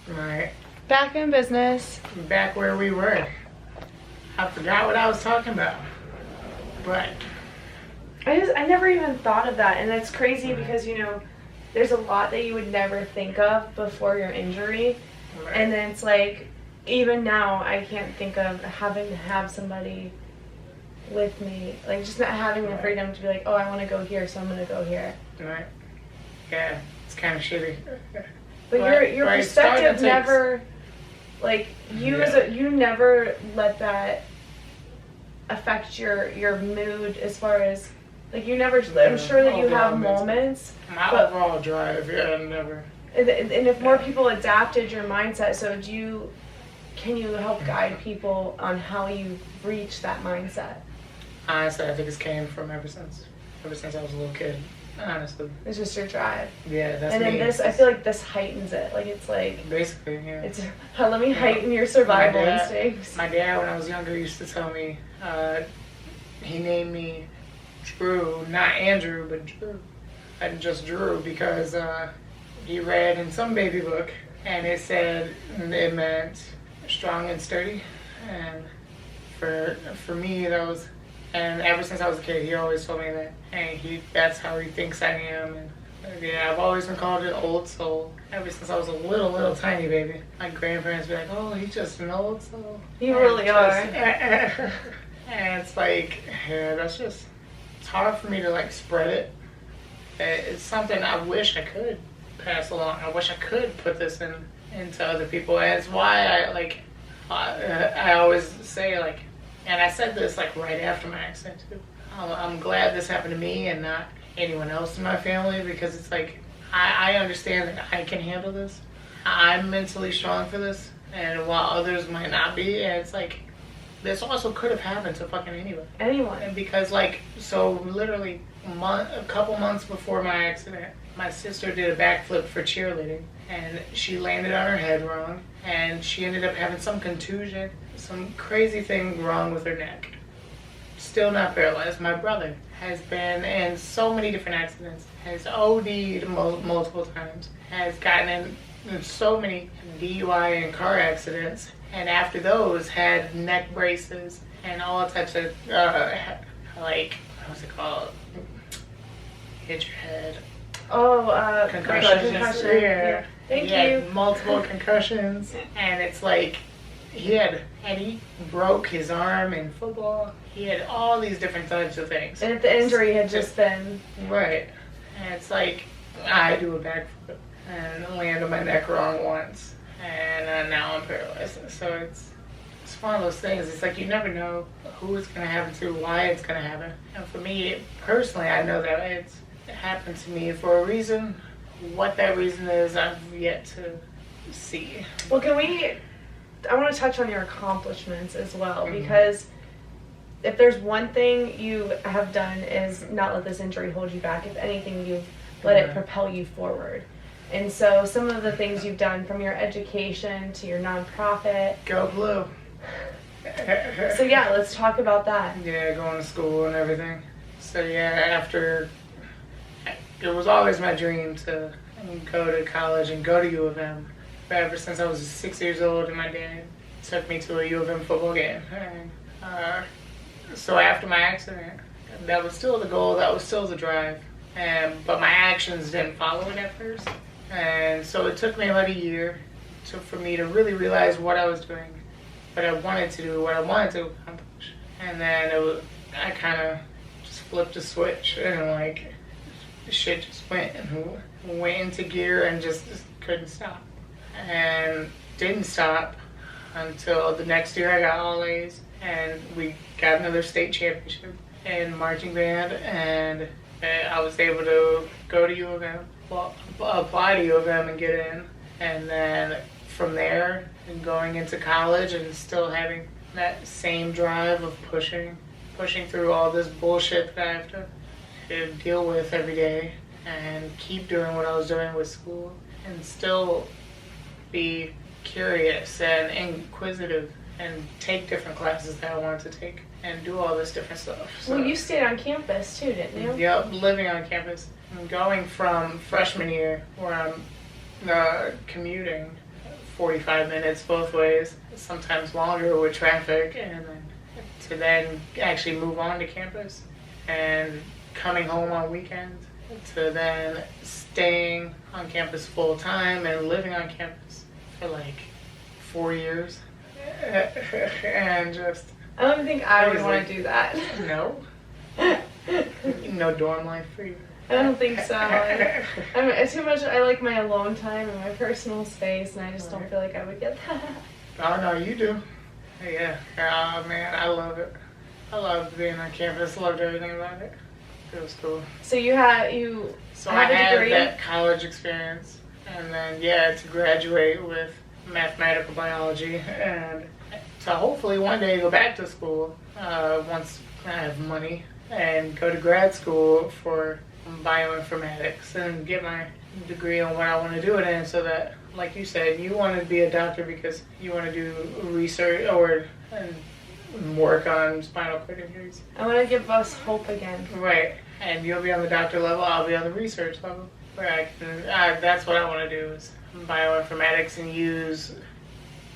Right. Back in business. Back where we were. I forgot what I was talking about. But I never even thought of that, and it's crazy because there's a lot that you would never think of before your injury, and then it's like even now I can't think of having to have somebody with me, like just not having the freedom to be like, oh, I want to go here, so I'm gonna go here. Right. Yeah, it's kind of shitty. But your perspective never, like you you never let that affect your mood as far as like you never. I'm sure that you have moments. My overall drive, never. And if more people adapted your mindset, so can you help guide people on how you reach that mindset? Honestly, I think it's came from ever since I was a little kid. Honestly, it's just your drive. Yeah, that's and then me. I feel like this heightens it. Like it's like basically, yeah. It's let me heighten your survival instincts. My dad, when I was younger, used to tell me he named me Drew, not Andrew, but Drew, and just Drew because he read in some baby book and it said it meant strong and sturdy, and for me that was. And ever since I was a kid, he always told me that, and that's how he thinks I am. And yeah, I've always been called an old soul ever since I was a little tiny baby. My grandparents be like, "Oh, he's just an old soul." You really are. And it's like, yeah, it's hard for me to like spread it. It's something I wish I could pass along. I wish I could put this into other people, and it's why I always say like. And I said this like right after my accident too. I'm glad this happened to me and not anyone else in my family because it's like I understand that I can handle this. I'm mentally strong for this, and while others might not be, and it's like this also could have happened to fucking anybody. Anyone. And because like so literally a couple months before my accident, my sister did a backflip for cheerleading, and she landed on her head wrong, and she ended up having some contusion. Some crazy thing wrong with her neck. Still not paralyzed. My brother has been in so many different accidents, has OD'd multiple times, has gotten in so many DUI and car accidents, and after those had neck braces and all types of, like, what's it called? Hit your head. Oh, concussions. Yeah. Thank you. Had multiple concussions, and it's like, he broke his arm in football. He had all these different types of things. And if the injury had just been... Right. And it's like, I do a backflip and land on my neck wrong once. And now I'm paralyzed. So it's one of those things. It's like you never know who it's going to happen to, why it's going to happen. And for me, personally, I know that it happened to me for a reason. What that reason is, I've yet to see. Well, I want to touch on your accomplishments as well, because if there's one thing you have done is not let this injury hold you back. If anything, you've let it propel you forward. And so some of the things you've done, from your education to your nonprofit. Go Blue. So yeah, let's talk about that. Yeah, going to school and everything. So yeah, it was always my dream to go to college and go to U of M. Ever since I was 6 years old, and my dad took me to a U of M football game. And, so after my accident, that was still the goal, that was still the drive. But my actions didn't follow it at first. And so it took me about a year for me to really realize what I was doing, what I wanted to do, what I wanted to accomplish. And then I kind of just flipped a switch, and like shit just went into gear and just couldn't stop. And didn't stop until the next year I got all A's, and we got another state championship in marching band, and I was able to go to U of M, apply to U of M and get in, and then from there and going into college and still having that same drive of pushing through all this bullshit that I have to deal with every day, and keep doing what I was doing with school, and still be curious and inquisitive and take different classes that I wanted to take and do all this different stuff. So, well, you stayed on campus too, didn't you? Yep, living on campus. I'm going from freshman year, where I'm commuting, 45 minutes both ways, sometimes longer with traffic, and then to then actually move on to campus and coming home on weekends, to then staying on campus full time and living on campus for like 4 years. And just I don't think I would want like, to do that. no. No dorm life for you. I don't think so. It's too much. I like my alone time and my personal space, and I just don't feel like I would get that. Oh no, you do. Yeah. Oh man, I love it. I loved being on campus. Loved everything about it. It was cool. So you I have a had degree? that college experience, and then to graduate with mathematical biology, and to hopefully one day go back to school once I have money and go to grad school for bioinformatics and get my degree on what I want to do it in, so that, like you said, you want to be a doctor because you want to do research or work on spinal cord injuries. I want to give us hope again. Right, and you'll be on the doctor level, I'll be on the research level, where I can, that's what I want to do, is bioinformatics and use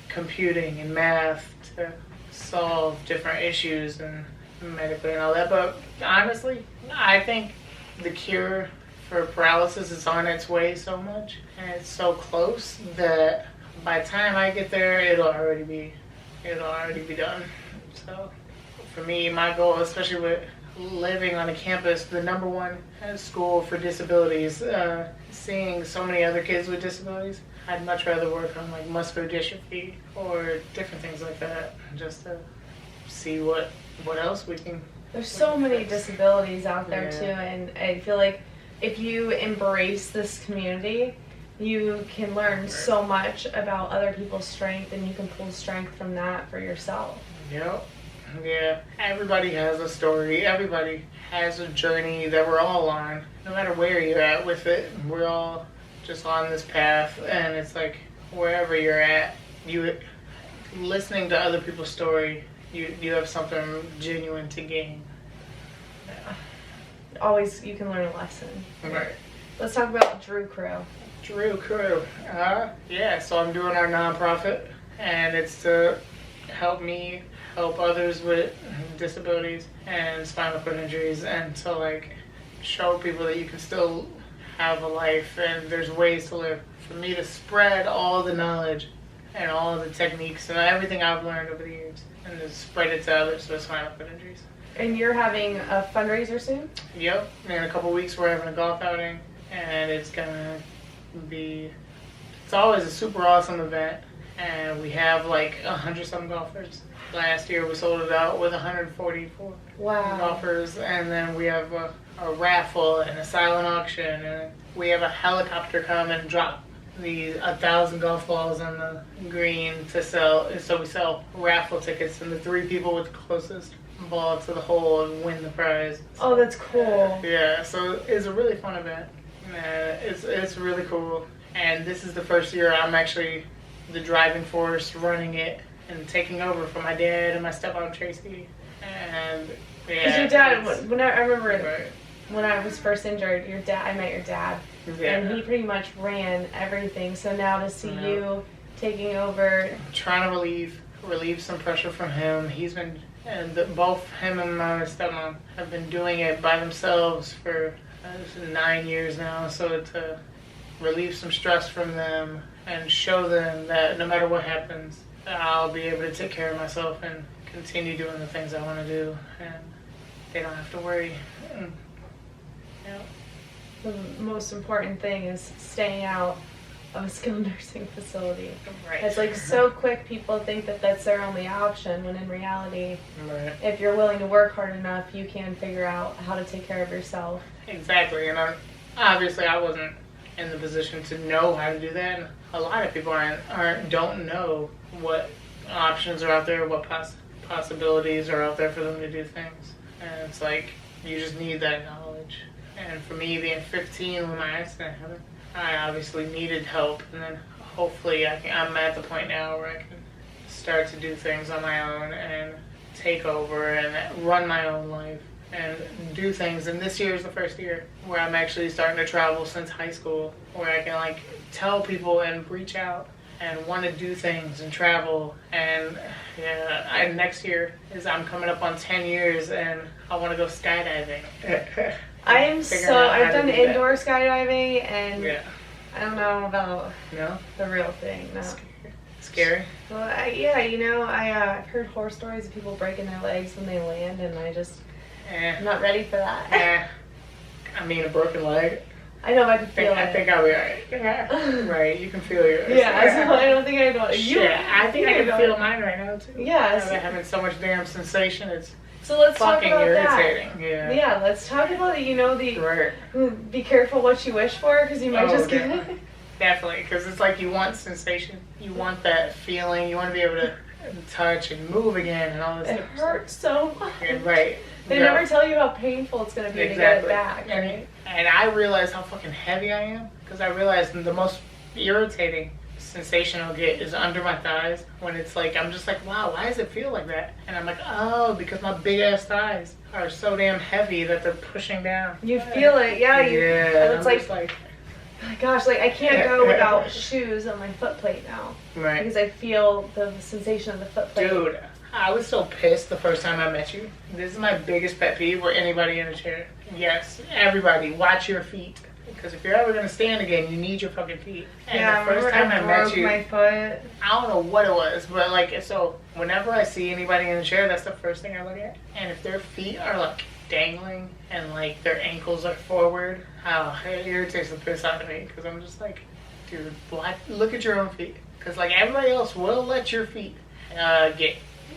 computing and math to solve different issues and medically and all that. But honestly, I think the cure for paralysis is on its way so much, and it's so close that by the time I get there, it'll already be done. So for me, my goal, especially with living on a campus, the number one school for disabilities, seeing so many other kids with disabilities, I'd much rather work on like muscular dystrophy or different things like that, just to see what else we can. There's so many fix. disabilities out there Yeah. too, and I feel like if you embrace this community, you can learn so much about other people's strength, and you can pull strength from that for yourself. Yep. Yeah. Everybody has a story. Everybody has a journey that we're all on. No matter where you're at with it, we're all just on this path. And it's like wherever you're at, you listening to other people's story, you have something genuine to gain. Always, you can learn a lesson. Right. Let's talk about Drew Crew. Drew Crew. So I'm doing our nonprofit, and it's to help me help others with disabilities and spinal cord injuries, and to like show people that you can still have a life and there's ways to live. For me to spread all the knowledge and all the techniques and everything I've learned over the years, and to spread it to others with spinal cord injuries. And you're having a fundraiser soon? Yep. In a couple weeks we're having a golf outing, and it's gonna be, it's always a super awesome event, and we have like 100-some golfers. Last year we sold it out with 144 Wow. golfers, and then we have a raffle and a silent auction, and we have a helicopter come and drop the 1,000 golf balls on the green to sell. So we sell raffle tickets, and the 3 people with the closest ball to the hole and win the prize. Oh, that's cool. Yeah, so it's a really fun event. It's really cool, and this is the first year I'm actually the driving force, running it and taking over from my dad and my stepmom Tracy. And Because your dad, I remember right. when I was first injured, I met your dad, and he pretty much ran everything. So now to see you taking over, trying to relieve some pressure from him. He's been, and both him and my stepmom have been doing it by themselves for 9 years now. So to relieve some stress from them and show them that no matter what happens, I'll be able to take care of myself and continue doing the things I want to do, and they don't have to worry. Yeah. the most important thing is staying out of a skilled nursing facility. Right. It's like so quick people think that that's their only option, when in reality, Right. if you're willing to work hard enough, you can figure out how to take care of yourself. Exactly, and obviously I wasn't in the position to know how to do that. And a lot of people don't know what options are out there, what possibilities are out there for them to do things. And it's like you just need that knowledge. And for me, being 15 when my accident happened, I obviously needed help. And then hopefully I'm at the point now where I can start to do things on my own and take over and run my own life and do things. And this year is the first year where I'm actually starting to travel since high school, where I can like tell people and reach out and want to do things and travel. And yeah, next year I'm coming up on 10 years and I want to go skydiving. I've done indoor skydiving and Yeah. I don't know about No? the real thing. No. Scary? Well, I've heard horror stories of people breaking their legs when they land, and I'm not ready for that. I mean, a broken leg. I know, I can feel I it. think I'll be alright. Yeah. Right, you can feel yours. Yeah, so I don't think I'd want you. Shit, I think I I'd can want- feel mine right now too. Yeah, I'm having so much damn sensation. It's So let's talk fucking about irritating. that. Yeah. Yeah, let's talk about it. Right. Be careful what you wish for, because you might just get definitely. Definitely, because it's like you want sensation, you want that feeling, you want to be able to touch and move again and all this It different stuff. hurts so much. Yeah, right. They Yeah. never tell you how painful it's going to be to get it back. And I realize how fucking heavy I am, because I realize the most irritating sensation I'll get is under my thighs, when it's like, I'm just like, wow, why does it feel like that? And I'm like, oh, because my big ass thighs are so damn heavy that they're pushing down. You feel it, yeah. Yeah, And it's I'm just like, gosh, like I can't go without shoes on my foot plate now. right. Because I feel the sensation of the foot plate. Dude, I was so pissed the first time I met you. This is my biggest pet peeve, where anybody in a chair. Yes, everybody, watch your feet. Because if you're ever going to stand again, you need your fucking feet. And Yeah, the first time I broke met you, my foot. I don't know what it was, but like, so whenever I see anybody in a chair, that's the first thing I look at. And if their feet are like dangling and like their ankles are forward, it irritates the piss out of me, because I'm just like, dude, look at your own feet. Because like everybody else will let your feet get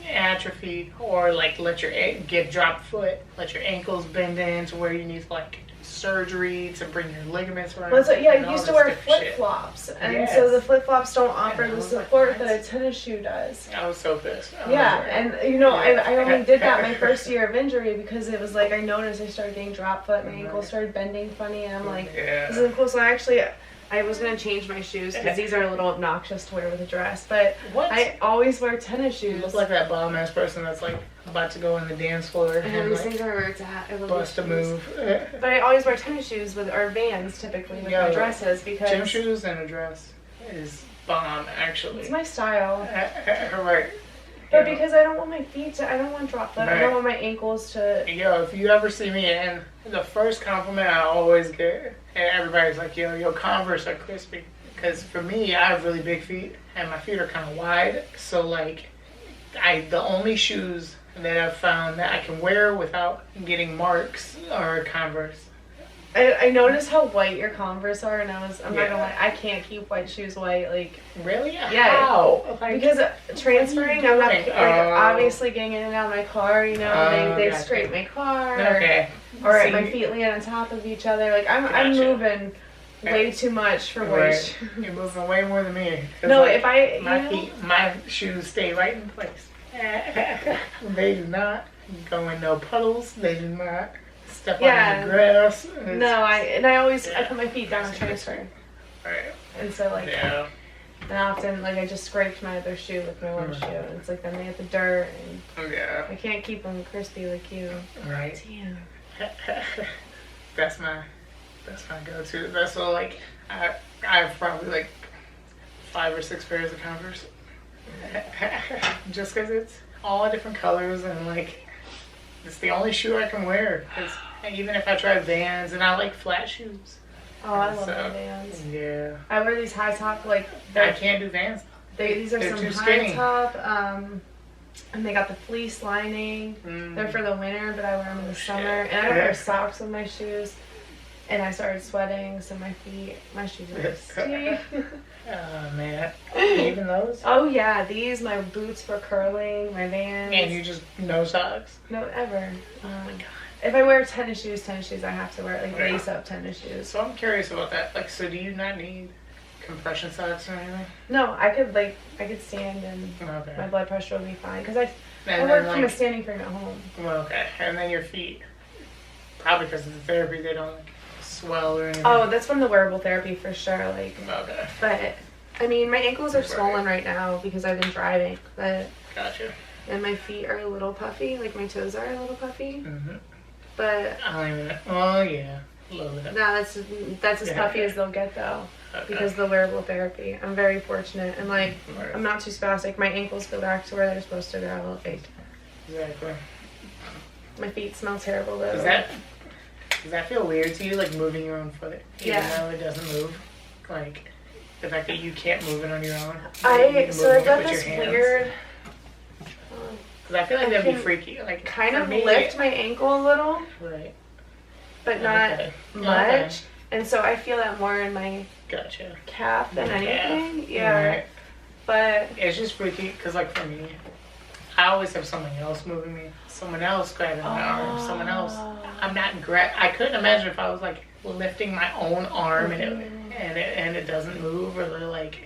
atrophied, or like let your get drop foot, let your ankles bend in to where you need like surgery to bring your ligaments around. Well, so, yeah, and I all used to this wear different shit. flip flops, and Yes. so the flip flops don't offer And I the was like, support what? that a tennis shoe does. I was so pissed. I was Yeah, like, and I only did that my first year of injury, because it was like I noticed I started getting drop foot, my ankles started bending funny, and I'm like, this isn't cool. So I was gonna change my shoes, because these are a little obnoxious to wear with a dress, but What? I always wear tennis You shoes. look like that bomb ass person that's like about to go on the dance floor and and these like things are where it's at. I love bust a these shoes. move. But I always wear tennis shoes or Vans typically with Yeah, my dresses, because Gym shoes and a dress is bomb, actually. it's my style. Right. But Yeah. because I don't want my feet to, I don't want drop foot. I Right. don't want my ankles to. Yo, if you ever see me, and the first compliment I always get, and everybody's like, yo, your Converse are crispy. Because for me, I have really big feet, and my feet are kind of wide. So, like, the only shoes that I've found that I can wear without getting marks are Converse. I noticed how white your Converse are, and I'm not Yeah. gonna lie, I can't keep white shoes white. Like, Really? Yeah. How? Like, because transferring, I'm not doing? like, Oh. obviously getting in and out of my car. You know, Oh, they gotcha. scrape my car, okay. or See, my feet land on top of each other. Like I'm Gotcha. moving way too much for white Right. shoes. You're moving way more than me. 'Cause, No, like, if I, my shoes stay right in place. They do not go in no puddles. They do not step Yeah. on the grass. I always I put my feet down and transfer, Right. and so like. Yeah. And often, like, I just scraped my other shoe with my one shoe. And it's like, then they hit the dirt, and Yeah. I can't keep them crispy like you. Right. Damn. That's my go-to. That's all. Like, I have probably like 5 or 6 pairs of Converse. Just because it's all different colors, and like it's the only shoe I can wear. 'Cause even if I try Vans, and I like flat shoes. Oh, I love So, my Vans. Yeah. I wear these high top, like, I can't do Vans. these are they're some too high skinny. top, and they got the fleece lining. Mm. They're for the winter, but I wear them in the Shit. summer. And I don't wear socks with my shoes. And I started sweating, so my shoes are rusty. Oh man. Even those? Oh yeah, my boots for curling, my Vans. And you just no socks? No, ever. Oh my god. If I wear tennis shoes, I have to wear like Yeah. lace up tennis shoes. So I'm curious about that. Like, so do you not need compression socks or anything? No, I could stand and Okay. my blood pressure would be fine because I And work then, from a like, standing frame at home. well, okay. And then your feet, probably because of the therapy, they don't like swell or anything. Oh, that's from the wearable therapy for sure. Like, Okay. but I mean, my ankles are Right. swollen right now because I've been driving. But Gotcha. and my feet are a little puffy. Like my toes are a little puffy. Mm-hmm. But I don't even know. Oh, yeah. little bit. No, that's as puffy as they'll get though, because of the wearable therapy. I'm very fortunate, and like I'm not too spastic. My ankles go back to where they're supposed to go. Exactly. My feet smell terrible though. Does that feel weird to you, like moving your own foot, even though it doesn't move? Like the fact that you can't move it on your own. So I've got this weird. Because I feel like that'd be freaky. Like kind of lift my ankle a little, right? But not much. Okay. And so I feel that more in my calf than anything. Yeah. Right. But it's just freaky because, like, for me, I always have someone else moving me. Someone else grabbing my arm. Someone else. I'm not I couldn't imagine if I was like lifting my own arm and it doesn't move, or like.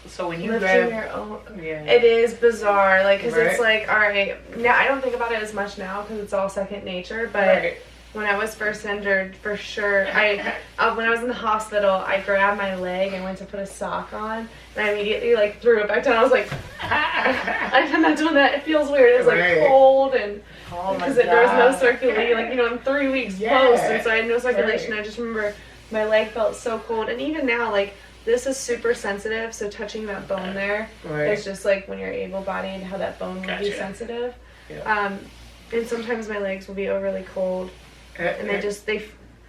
So when you lifting your own, it is bizarre. Like, because it's like, all right, now I don't think about it as much now because it's all second nature. But when I was first injured, for sure, when I was in the hospital, I grabbed my leg and went to put a sock on, and I immediately like threw it back down. I was like, I'm not doing that. It feels weird. It's like cold and because there was no circulation. Like, I'm 3 weeks post, and so I had no circulation. I just remember my leg felt so cold, and even now, like. This is super sensitive, so touching that bone there is just like when you're able-bodied, how that bone will be sensitive. Yeah. And sometimes my legs will be overly cold, and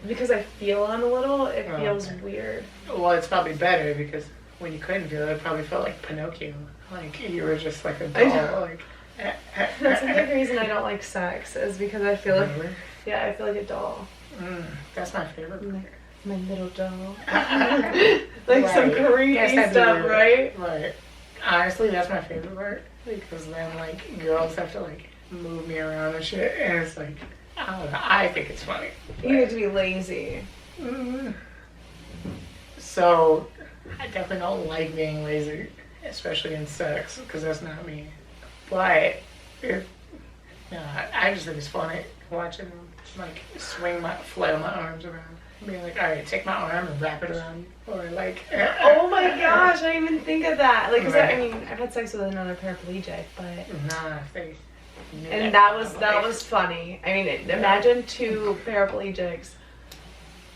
because I feel them a little, it feels weird. Well, it's probably better because when you couldn't feel it probably felt like Pinocchio, like you were just like a doll. Like that's a big reason I don't like sex is because I feel like I feel like a doll. That's my favorite part. My little doll. Like some creepy stuff, right? Right. Honestly, that's my favorite part. Because then, like, girls have to, like, move me around and shit. And it's like, I don't know. I think it's funny. You have to be lazy. So, I definitely don't like being lazy. Especially in sex. Because that's not me. But, I just think it's funny watching them, like, flail my arms around. Being like, all right, take my arm and wrap it around you. Or like, oh my gosh, I didn't even think of that. Like, I've had sex with another paraplegic, but and that was funny. I mean, imagine two paraplegics,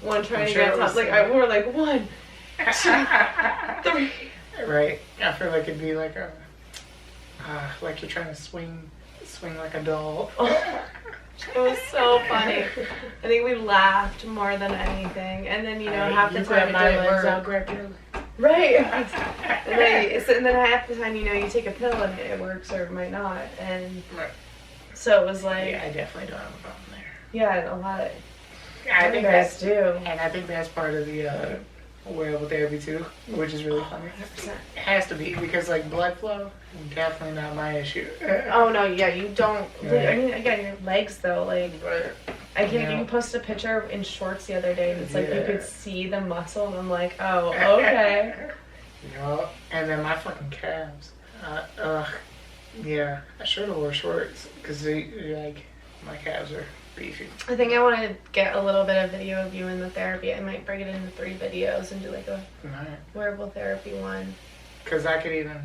one trying to get top. Like, we were like 1, 2, 3. Right. I feel like it'd be like like you're trying to swing like a doll. It was so funny. I think we laughed more than anything. And then, half the time it didn't work. I'll grab your legs. Right. And then half the time, you take a pill and it works or it might not. And so it was like... Yeah, I definitely don't have a problem there. Yeah, a lot of... I think guys do. And I think that's part of the wearable therapy too, which is really funny. 100%. It has to be, because like blood flow, definitely not my issue. Oh no, yeah, you don't. I mean, again, your legs though, like you posted a picture in shorts the other day, and it's like you could see the muscle, and I'm like, oh, okay. And then my fucking calves. Yeah, I should have wore shorts because like my calves are beefy. I think I want to get a little bit of video of you in the therapy. I might break it into 3 videos and do like a wearable therapy one. Because I could even,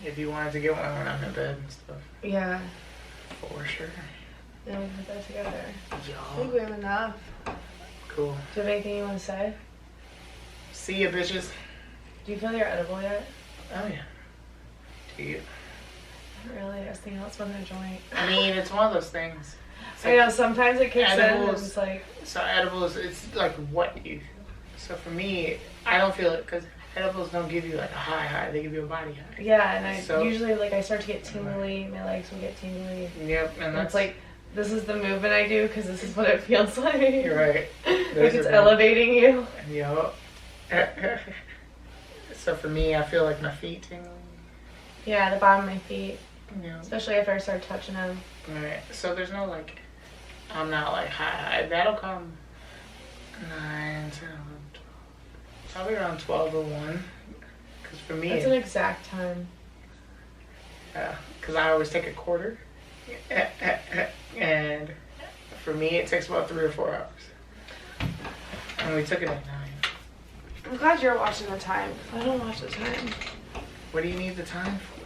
if you wanted to get one when I'm in bed and stuff. Yeah. For sure. Yeah, we'll put that together. Yo. I think we have enough. Cool. Do you have anything you want to say? See ya, bitches. Do you feel your edible yet? Oh, yeah. Do you? Not really. I was thinking about smoking a joint. I mean, it's one of those things. I know, sometimes it kicks in and it's like... So edibles, it's like what you... So for me, I don't feel it because edibles don't give you like a high. They give you a body high. Yeah, and I usually, like, I start to get tingly. My legs will get tingly. Yep, and that's... It's like, this is the movement I do because this is what it feels like. You're right. Like it's elevating you. Yep. So for me, I feel like my feet tingling. Yeah, the bottom of my feet. Yeah. Especially after I start touching them. Right. So there's no like... I'm not like high. That'll come 9, 10, 11, 12. Probably around 12 or 1. Because for me... That's an exact time. Yeah. Because I always take a quarter. And for me, it takes about 3 or 4 hours. And we took it at 9. I'm glad you're watching the time. I don't watch the time. What do you need the time for?